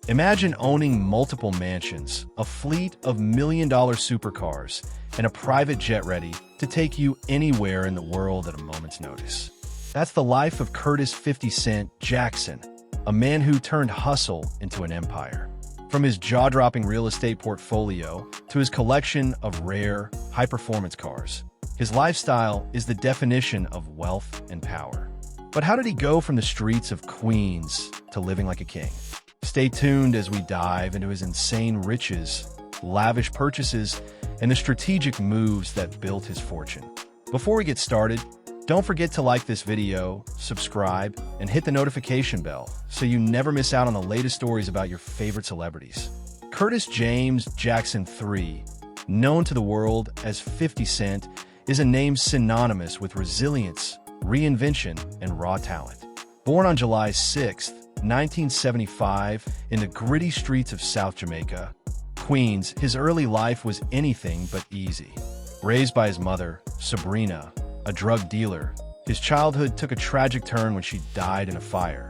Imagine owning multiple mansions, a fleet of million-dollar supercars, and a private jet ready to take you anywhere in the world at a moment's notice. That's the life of Curtis 50 Cent Jackson, a man who turned hustle into an empire. From his jaw-dropping real estate portfolio to his collection of rare, high-performance cars, his lifestyle is the definition of wealth and power. But how did he go from the streets of Queens to living like a king? Stay tuned as we dive into his insane riches, lavish purchases, and the strategic moves that built his fortune. Before we get started, don't forget to like this video, subscribe, and hit the notification bell so you never miss out on the latest stories about your favorite celebrities. Curtis James Jackson III, known to the world as 50 Cent, is a name synonymous with resilience, reinvention, and raw talent. Born on July 6, 1975, in the gritty streets of South Jamaica, Queens, his early life was anything but easy. Raised by his mother, Sabrina, a drug dealer, his childhood took a tragic turn when she died in a fire,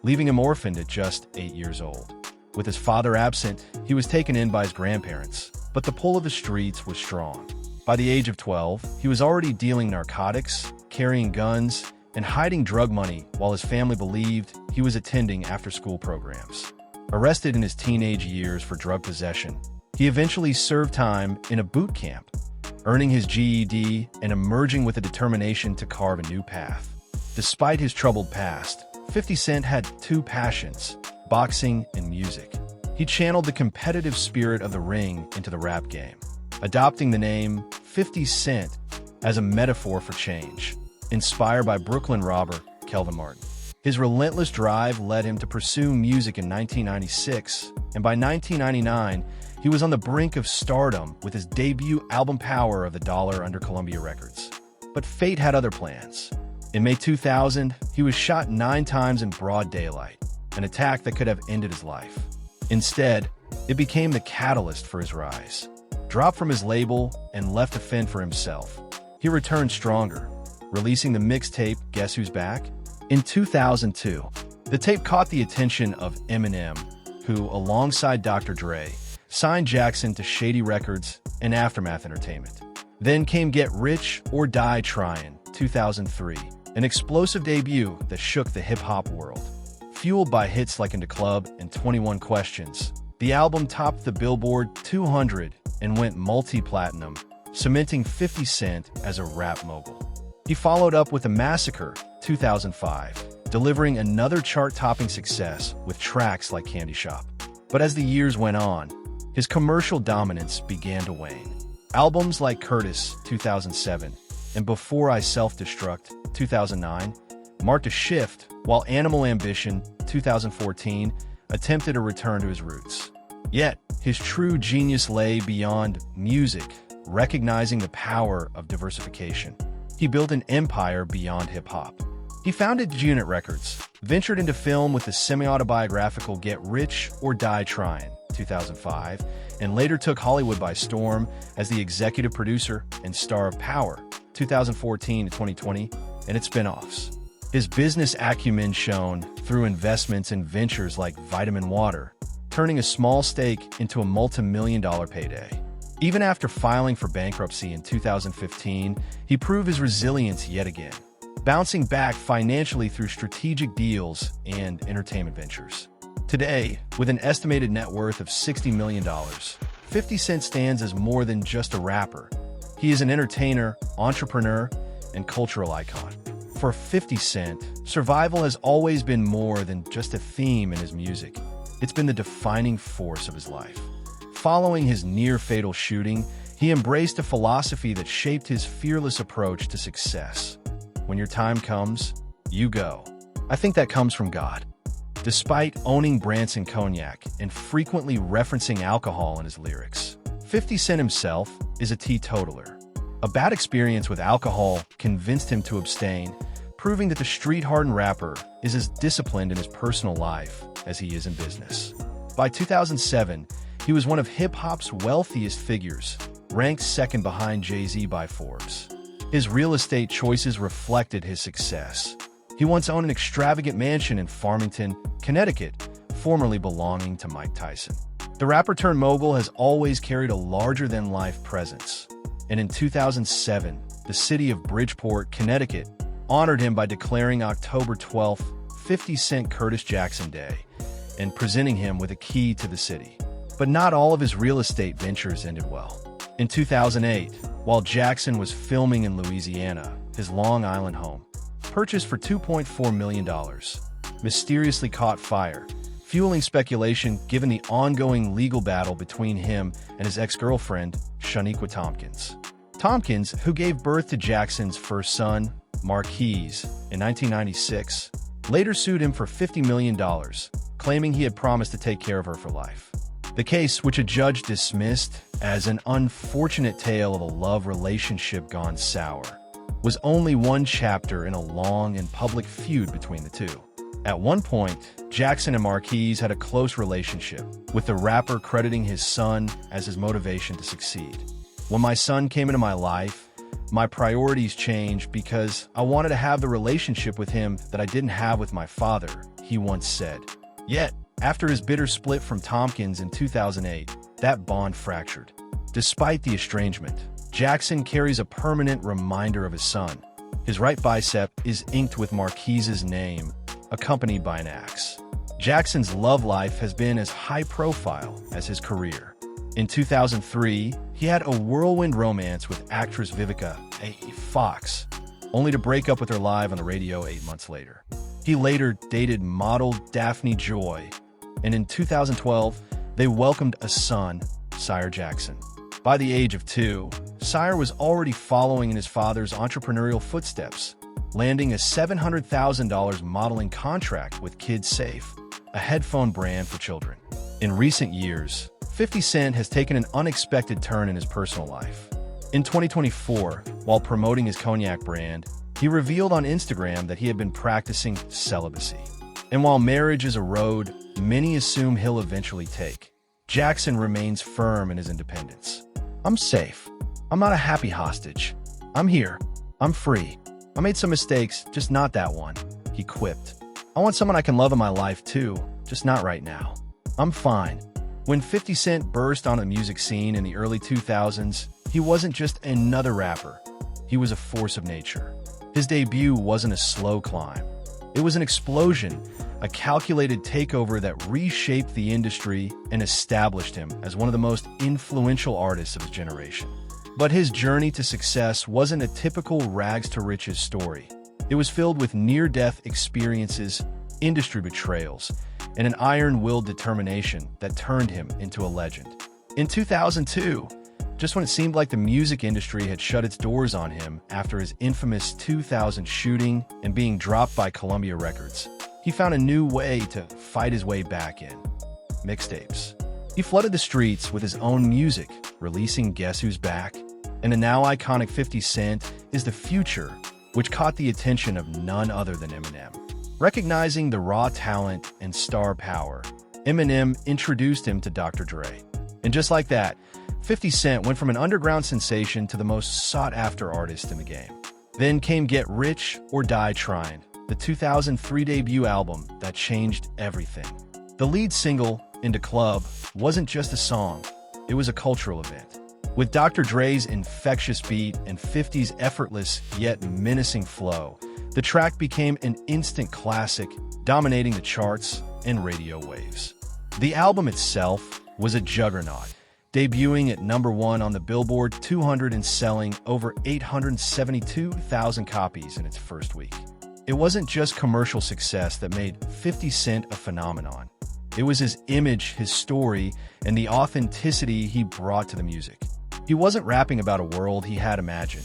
leaving him orphaned at just 8 years old. With his father absent, he was taken in by his grandparents, but the pull of the streets was strong. By the age of 12, he was already dealing narcotics, carrying guns, and hiding drug money while his family believed he was attending after-school programs. Arrested in his teenage years for drug possession, he eventually served time in a boot camp, earning his GED and emerging with a determination to carve a new path. Despite his troubled past, 50 Cent had two passions: boxing and music. He channeled the competitive spirit of the ring into the rap game, adopting the name 50 Cent as a metaphor for change, inspired by Brooklyn robber Kelvin Martin. His relentless drive led him to pursue music in 1996, and by 1999, he was on the brink of stardom with his debut album Power of the Dollar under Columbia Records. But fate had other plans. In May 2000, he was shot 9 times in broad daylight, an attack that could have ended his life. Instead, it became the catalyst for his rise. Dropped from his label and left to fend for himself, he returned stronger, releasing the mixtape Guess Who's Back? In 2002, the tape caught the attention of Eminem, who, alongside Dr. Dre, signed Jackson to Shady Records and Aftermath Entertainment. Then came Get Rich or Die Tryin, 2003, an explosive debut that shook the hip-hop world. Fueled by hits like In the Club and 21 Questions, the album topped the Billboard 200 and went multi-platinum, cementing 50 Cent as a rap mogul. He followed up with The Massacre, 2005, delivering another chart-topping success with tracks like Candy Shop. But as the years went on, his commercial dominance began to wane. Albums like Curtis, 2007, and Before I Self-Destruct, 2009, marked a shift, while Animal Ambition, 2014, attempted a return to his roots. Yet, his true genius lay beyond music, recognizing the power of diversification. He built an empire beyond hip-hop. He founded Unit Records, ventured into film with the semi-autobiographical Get Rich or Die Tryin, 2005, and later took Hollywood by storm as the executive producer and star of Power, 2014 to 2020, and its spin-offs. His business acumen shone through investments in ventures like Vitamin Water, turning a small stake into a multimillion-dollar payday. Even after filing for bankruptcy in 2015, he proved his resilience yet again, bouncing back financially through strategic deals and entertainment ventures. Today, with an estimated net worth of $60 million, 50 Cent stands as more than just a rapper. He is an entertainer, entrepreneur, and cultural icon. For 50 Cent, survival has always been more than just a theme in his music. It's been the defining force of his life. Following his near-fatal shooting, he embraced a philosophy that shaped his fearless approach to success. When your time comes, you go. I think that comes from God. Despite owning Branson Cognac and frequently referencing alcohol in his lyrics, 50 Cent himself is a teetotaler. A bad experience with alcohol convinced him to abstain, proving that the street-hardened rapper is as disciplined in his personal life as he is in business. By 2007, he was one of hip-hop's wealthiest figures, ranked second behind Jay-Z by Forbes. His real estate choices reflected his success. He once owned an extravagant mansion in Farmington, Connecticut, formerly belonging to Mike Tyson. The rapper-turned-mogul has always carried a larger-than-life presence, and in 2007, the city of Bridgeport, Connecticut, honored him by declaring October 12th 50 Cent Curtis Jackson Day and presenting him with a key to the city. But not all of his real estate ventures ended well. In 2008, while Jackson was filming in Louisiana, his Long Island home, purchased for $2.4 million, mysteriously caught fire, fueling speculation given the ongoing legal battle between him and his ex-girlfriend, Shaniqua Tompkins. Tompkins, who gave birth to Jackson's first son, Marquise, in 1996, later sued him for $50 million, claiming he had promised to take care of her for life. The case, which a judge dismissed as an unfortunate tale of a love relationship gone sour, was only one chapter in a long and public feud between the two. At one point, Jackson and Marquise had a close relationship, with the rapper crediting his son as his motivation to succeed. "When my son came into my life, my priorities changed because I wanted to have the relationship with him that I didn't have with my father," he once said. Yet, after his bitter split from Tompkins in 2008, that bond fractured. Despite the estrangement, Jackson carries a permanent reminder of his son. His right bicep is inked with Marquise's name, accompanied by an axe. Jackson's love life has been as high-profile as his career. In 2003, he had a whirlwind romance with actress Vivica A. Fox, only to break up with her live on the radio 8 months later. He later dated model Daphne Joy, and in 2012, they welcomed a son, Sire Jackson. By the age of 2, Sire was already following in his father's entrepreneurial footsteps, landing a $700,000 modeling contract with Kids Safe, a headphone brand for children. In recent years, 50 Cent has taken an unexpected turn in his personal life. In 2024, while promoting his cognac brand, he revealed on Instagram that he had been practicing celibacy. And while marriage is a road many assume he'll eventually take, Jackson remains firm in his independence. "I'm safe. I'm not a happy hostage. I'm here. I'm free. I made some mistakes, just not that one," he quipped. "I want someone I can love in my life too, just not right now. I'm fine." When 50 Cent burst on the music scene in the early 2000s, he wasn't just another rapper. He was a force of nature. His debut wasn't a slow climb. It was an explosion, a calculated takeover that reshaped the industry and established him as one of the most influential artists of his generation. But his journey to success wasn't a typical rags-to-riches story. It was filled with near-death experiences, industry betrayals, and an iron-willed determination that turned him into a legend. In 2002, just when it seemed like the music industry had shut its doors on him after his infamous 2000 shooting and being dropped by Columbia Records, he found a new way to fight his way back in: mixtapes. He flooded the streets with his own music, releasing Guess Who's Back, and the now iconic 50 Cent is the Future, which caught the attention of none other than Eminem. Recognizing the raw talent and star power, Eminem introduced him to Dr. Dre. And just like that, 50 Cent went from an underground sensation to the most sought-after artist in the game. Then came Get Rich or Die Tryin, the 2003 debut album that changed everything. The lead single, Into Club, wasn't just a song, it was a cultural event. With Dr. Dre's infectious beat and 50's effortless yet menacing flow, the track became an instant classic, dominating the charts and radio waves. The album itself was a juggernaut, debuting at #1 on the Billboard 200 and selling over 872,000 copies in its first week. It wasn't just commercial success that made 50 Cent a phenomenon. It was his image, his story, and the authenticity he brought to the music. He wasn't rapping about a world he had imagined.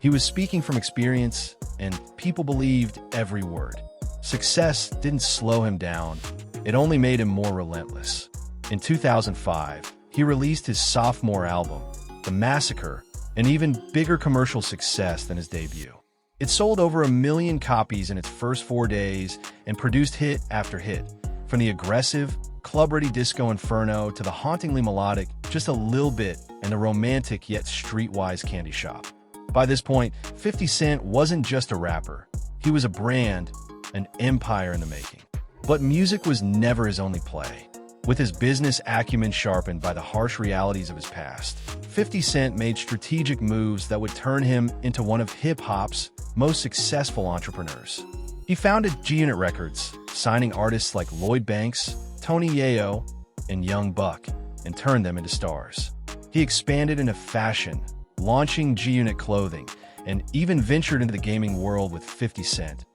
He was speaking from experience, and people believed every word. Success didn't slow him down, it only made him more relentless. In 2005, he released his sophomore album, The Massacre, an even bigger commercial success than his debut. It sold over 1 million copies in its first 4 days and produced hit after hit, from the aggressive, club-ready disco inferno to the hauntingly melodic Just a Little Bit and the romantic yet streetwise Candy Shop. By this point, 50 Cent wasn't just a rapper. He was a brand, an empire in the making. But music was never his only play. With his business acumen sharpened by the harsh realities of his past, 50 Cent made strategic moves that would turn him into one of hip-hop's most successful entrepreneurs. He founded G-Unit Records, signing artists like Lloyd Banks, Tony Yayo, and Young Buck, and turned them into stars. He expanded into fashion, launching G-Unit clothing, and even ventured into the gaming world with 50 Cent.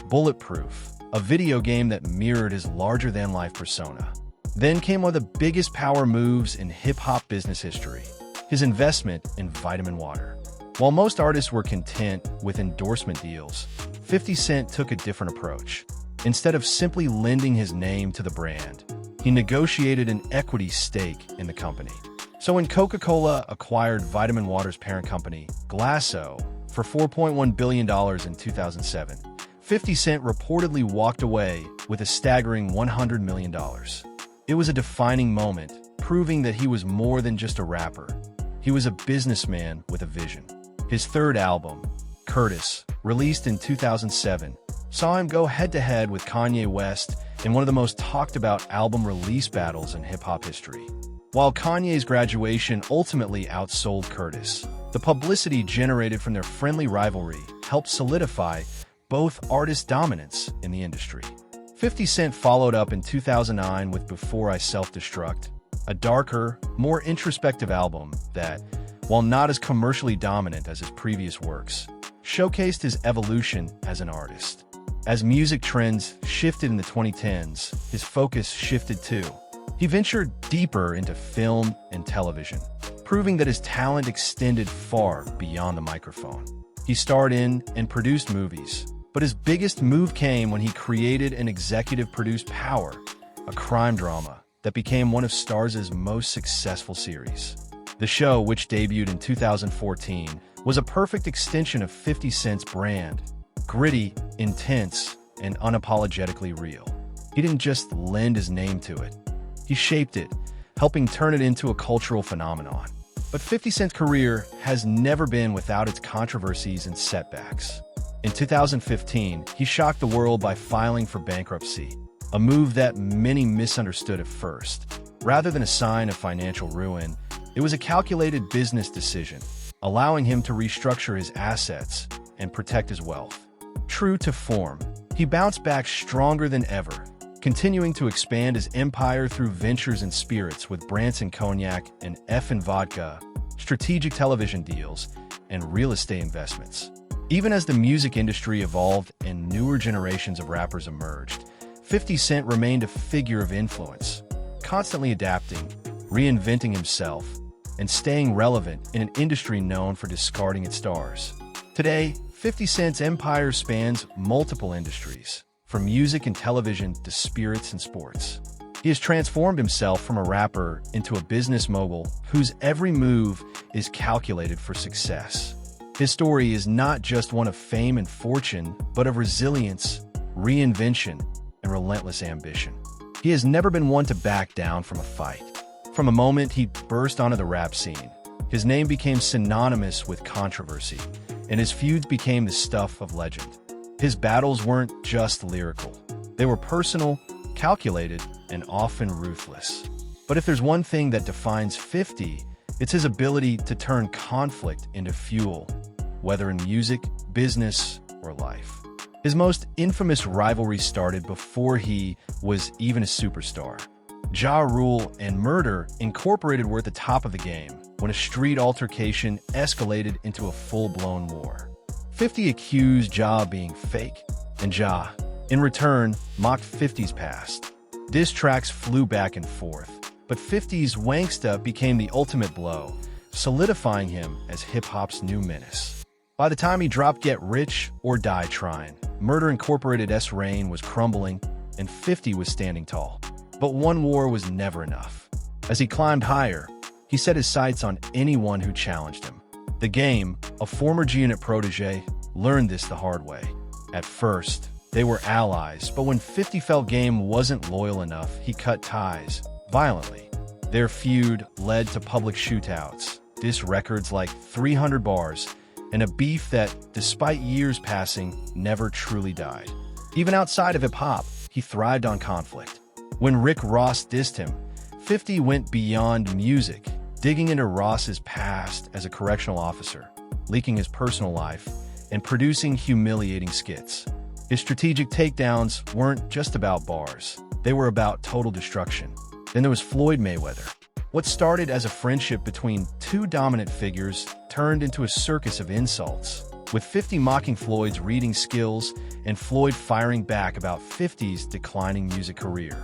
Bulletproof, a video game that mirrored his larger-than-life persona. Then came one of the biggest power moves in hip-hop business history, his investment in Vitamin Water. While most artists were content with endorsement deals, 50 Cent took a different approach. Instead of simply lending his name to the brand, he negotiated an equity stake in the company. So when Coca-Cola acquired Vitamin Water's parent company, Glasso, for $4.1 billion in 2007, 50 Cent reportedly walked away with a staggering $100 million. It was a defining moment, proving that he was more than just a rapper. He was a businessman with a vision. His third album, Curtis, released in 2007, saw him go head-to-head with Kanye West in one of the most talked-about album release battles in hip-hop history. While Kanye's graduation ultimately outsold Curtis, the publicity generated from their friendly rivalry helped solidify both artists' dominance in the industry. 50 Cent followed up in 2009 with Before I Self-Destruct, a darker, more introspective album that, while not as commercially dominant as his previous works, showcased his evolution as an artist. As music trends shifted in the 2010s, his focus shifted too. He ventured deeper into film and television, proving that his talent extended far beyond the microphone. He starred in and produced movies, but his biggest move came when he created and executive-produced Power, a crime drama that became one of Starz's most successful series. The show, which debuted in 2014, was a perfect extension of 50 Cent's brand, gritty, intense, and unapologetically real. He didn't just lend his name to it. He shaped it, helping turn it into a cultural phenomenon. But 50 Cent's career has never been without its controversies and setbacks. In 2015, he shocked the world by filing for bankruptcy, a move that many misunderstood at first. Rather than a sign of financial ruin, it was a calculated business decision, allowing him to restructure his assets and protect his wealth. True to form, he bounced back stronger than ever, continuing to expand his empire through ventures in spirits with Branson Cognac and F&V Vodka, strategic television deals, and real estate investments. Even as the music industry evolved and newer generations of rappers emerged, 50 Cent remained a figure of influence, constantly adapting, reinventing himself, and staying relevant in an industry known for discarding its stars. Today, 50 Cent's empire spans multiple industries, from music and television to spirits and sports. He has transformed himself from a rapper into a business mogul whose every move is calculated for success. His story is not just one of fame and fortune, but of resilience, reinvention, and relentless ambition. He has never been one to back down from a fight. From the moment he burst onto the rap scene, his name became synonymous with controversy, and his feuds became the stuff of legend. His battles weren't just lyrical. They were personal, calculated, and often ruthless. But if there's one thing that defines 50, it's his ability to turn conflict into fuel, whether in music, business, or life. His most infamous rivalry started before he was even a superstar. Ja Rule and Murder Incorporated were at the top of the game when a street altercation escalated into a full-blown war. 50 accused Ja of being fake, and Ja, in return, mocked 50's past. Diss tracks flew back and forth, but 50's Wanksta became the ultimate blow, solidifying him as hip-hop's new menace. By the time he dropped Get Rich or Die Tryin, Murder Incorporated's reign was crumbling, and 50 was standing tall. But one war was never enough. As he climbed higher, he set his sights on anyone who challenged him. The Game, a former G-Unit protege, learned this the hard way. At first, they were allies, but when 50 felt Game wasn't loyal enough, he cut ties, violently. Their feud led to public shootouts, diss records like 300 bars, and a beef that, despite years passing, never truly died. Even outside of hip-hop, he thrived on conflict. When Rick Ross dissed him, 50 went beyond music, digging into Ross's past as a correctional officer, leaking his personal life, and producing humiliating skits. His strategic takedowns weren't just about bars. They were about total destruction. Then there was Floyd Mayweather. What started as a friendship between two dominant figures turned into a circus of insults, with 50 mocking Floyd's reading skills and Floyd firing back about 50's declining music career.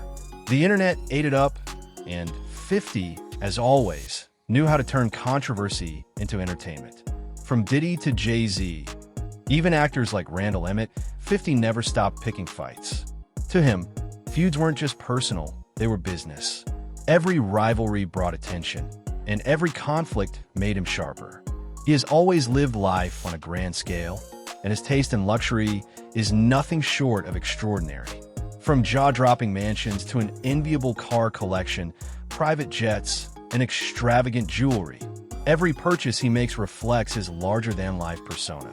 The internet ate it up, and 50, as always, knew how to turn controversy into entertainment. From Diddy to Jay-Z, even actors like Randall Emmett, 50 never stopped picking fights. To him, feuds weren't just personal, they were business. Every rivalry brought attention, and every conflict made him sharper. He has always lived life on a grand scale, and his taste in luxury is nothing short of extraordinary. From jaw-dropping mansions to an enviable car collection, private jets, and extravagant jewelry, every purchase he makes reflects his larger-than-life persona.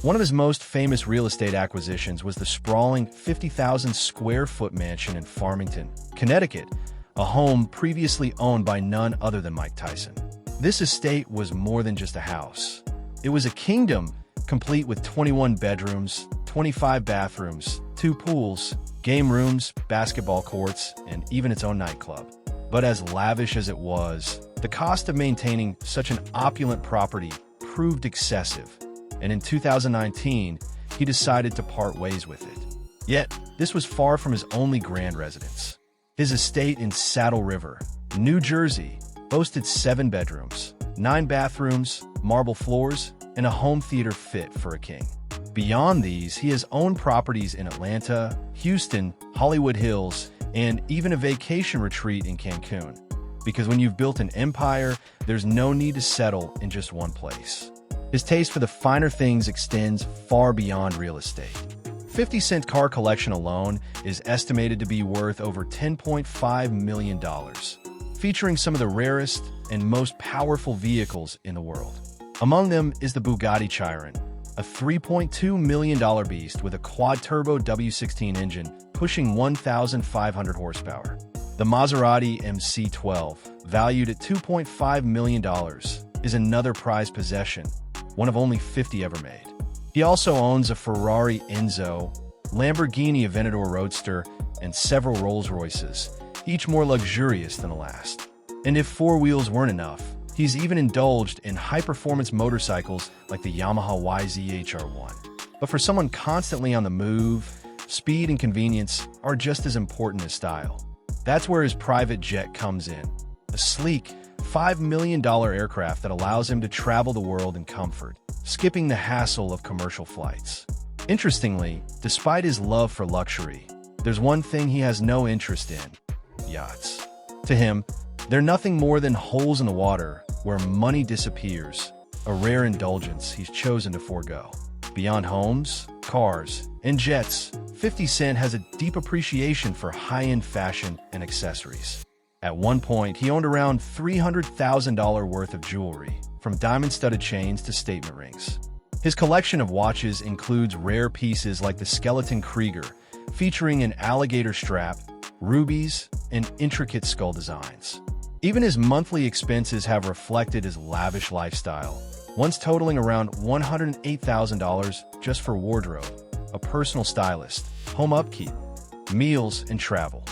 One of his most famous real estate acquisitions was the sprawling 50,000-square-foot mansion in Farmington, Connecticut, a home previously owned by none other than Mike Tyson. This estate was more than just a house. It was a kingdom, complete with 21 bedrooms, 25 bathrooms, 2 pools, game rooms, basketball courts, and even its own nightclub. But as lavish as it was, the cost of maintaining such an opulent property proved excessive, and in 2019, he decided to part ways with it. Yet, this was far from his only grand residence. His estate in Saddle River, New Jersey, boasted 7 bedrooms, 9 bathrooms, marble floors, and a home theater fit for a king. Beyond these, he has owned properties in Atlanta, Houston, Hollywood Hills, and even a vacation retreat in Cancun. Because when you've built an empire, there's no need to settle in just one place. His taste for the finer things extends far beyond real estate. 50 Cent car collection alone is estimated to be worth over $10.5 million, featuring some of the rarest and most powerful vehicles in the world. Among them is the Bugatti Chiron, a $3.2 million beast with a quad-turbo W16 engine pushing 1,500 horsepower. The Maserati MC12, valued at $2.5 million, is another prized possession, one of only 50 ever made. He also owns a Ferrari Enzo, Lamborghini Aventador Roadster, and several Rolls-Royces, each more luxurious than the last. And if 4 wheels weren't enough, he's even indulged in high-performance motorcycles like the Yamaha YZ-HR1. But for someone constantly on the move, speed and convenience are just as important as style. That's where his private jet comes in, a sleek, $5 million aircraft that allows him to travel the world in comfort, skipping the hassle of commercial flights. Interestingly, despite his love for luxury, there's one thing he has no interest in: yachts. To him, they're nothing more than holes in the water where money disappears, a rare indulgence he's chosen to forego. Beyond homes, cars, and jets, 50 Cent has a deep appreciation for high-end fashion and accessories. At one point, he owned around $300,000 worth of jewelry, from diamond-studded chains to statement rings. His collection of watches includes rare pieces like the Skeleton Krieger, featuring an alligator strap, rubies, and intricate skull designs. Even his monthly expenses have reflected his lavish lifestyle, once totaling around $108,000 just for wardrobe, a personal stylist, home upkeep, meals, and travel.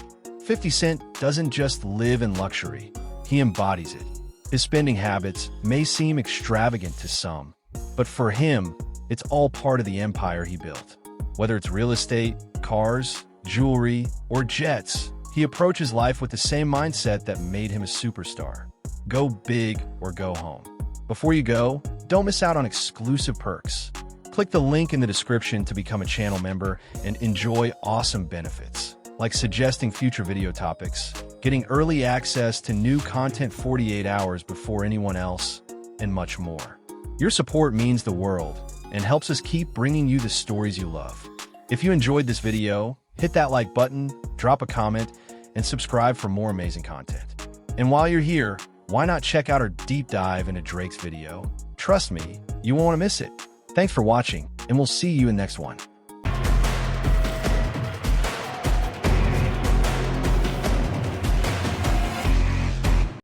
50 Cent doesn't just live in luxury, he embodies it. His spending habits may seem extravagant to some, but for him, it's all part of the empire he built. Whether it's real estate, cars, jewelry, or jets, he approaches life with the same mindset that made him a superstar. Go big or go home. Before you go, don't miss out on exclusive perks. Click the link in the description to become a channel member and enjoy awesome benefits, like suggesting future video topics, getting early access to new content 48 hours before anyone else, and much more. Your support means the world and helps us keep bringing you the stories you love. If you enjoyed this video, hit that like button, drop a comment, and subscribe for more amazing content. And while you're here, why not check out our deep dive into Drake's video? Trust me, you won't want to miss it. Thanks for watching, and we'll see you in the next one.